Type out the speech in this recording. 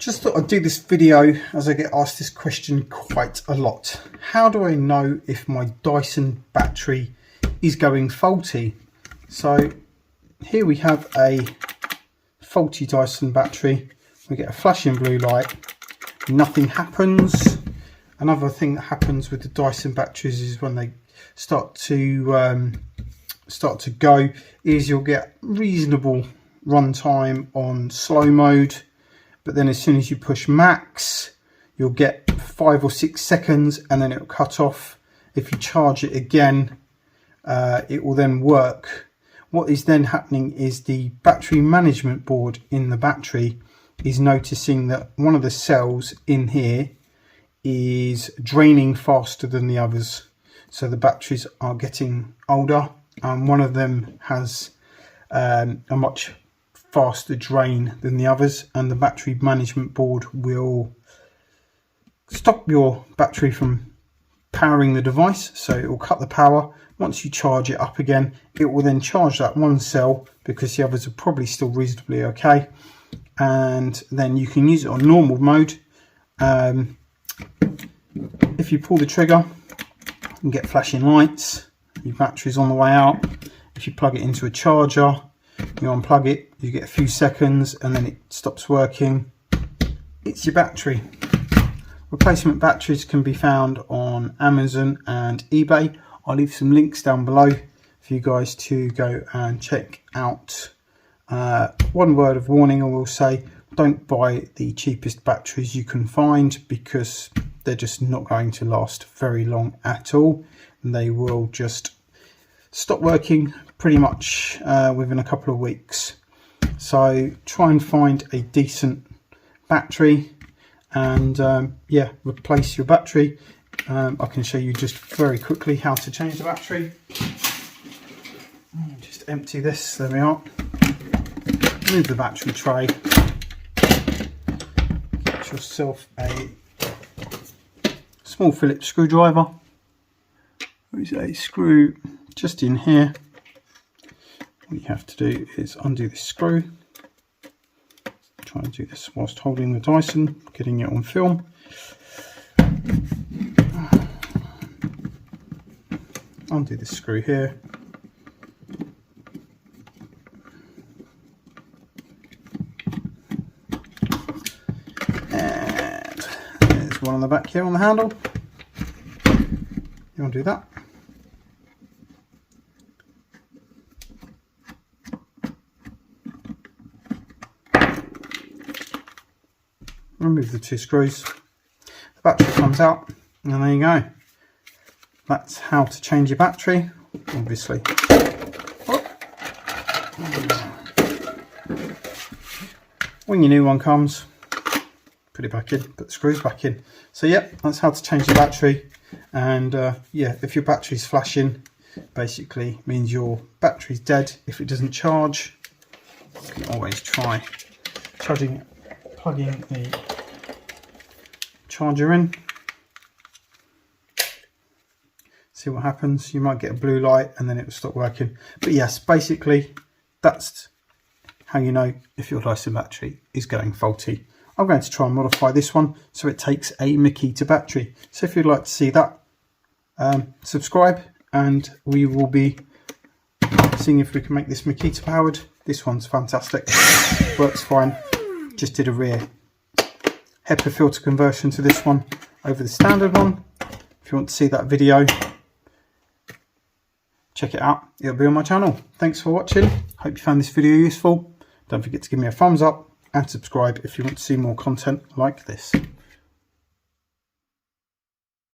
Just thought I'd do this video as I get asked this question quite a lot. How do I know if my Dyson battery is going faulty? So here we have a faulty Dyson battery. We get a flashing blue light, nothing happens. Another thing that happens with the Dyson batteries is when they start to go is you'll get reasonable runtime on slow mode, but then as soon as you push max you'll get 5 or 6 seconds and then it'll cut off. If you charge it again it will then work. What is then happening is the battery management board in the battery is noticing that one of the cells in here is draining faster than the others. So the batteries are getting older and one of them has a much faster drain than the others, and the battery management board will stop your battery from powering the device, so it will cut the power. Once you charge it up again, it will then charge that one cell because the others are probably still reasonably okay, and then you can use it on normal mode. If you pull the trigger you get flashing lights, your battery's on the way out. If you plug it into a charger, you unplug it, you get a few seconds and then it stops working. It's your battery. Replacement batteries can be found on Amazon and eBay. I'll leave some links down below for you guys to go and check out. One word of warning I will say, don't buy the cheapest batteries you can find because they're just not going to last very long at all. They will just stop working pretty much within a couple of weeks. So try and find a decent battery and yeah, replace your battery. I can show you just very quickly how to change the battery. Just empty this, there we are. Move the battery tray. Get yourself a small Phillips screwdriver. There's a screw just in here. What you have to do is undo this screw. Try and do this whilst holding the Dyson, getting it on film. Undo this screw here. And there's one on the back here on the handle. You undo that. Remove the 2 screws, the battery comes out, and there you go. That's how to change your battery, obviously. When your new one comes, put it back in, put the screws back in. So yeah, that's how to change your battery. And yeah, if your battery's flashing, basically means your battery's dead. If it doesn't charge, you can always try plugging the charger in. See what happens. You might get a blue light and then it will stop working. But yes, basically that's how you know if your Dyson battery is going faulty. I'm going to try and modify this one so it takes a Makita battery. So if you'd like to see that, subscribe and we will be seeing if we can make this Makita powered. This one's fantastic, works fine. Just did a rear HEPA filter conversion to this one over the standard one. If you want to see that video, check it out. It'll be on my channel. Thanks for watching. Hope you found this video useful. Don't forget to give me a thumbs up and subscribe if you want to see more content like this.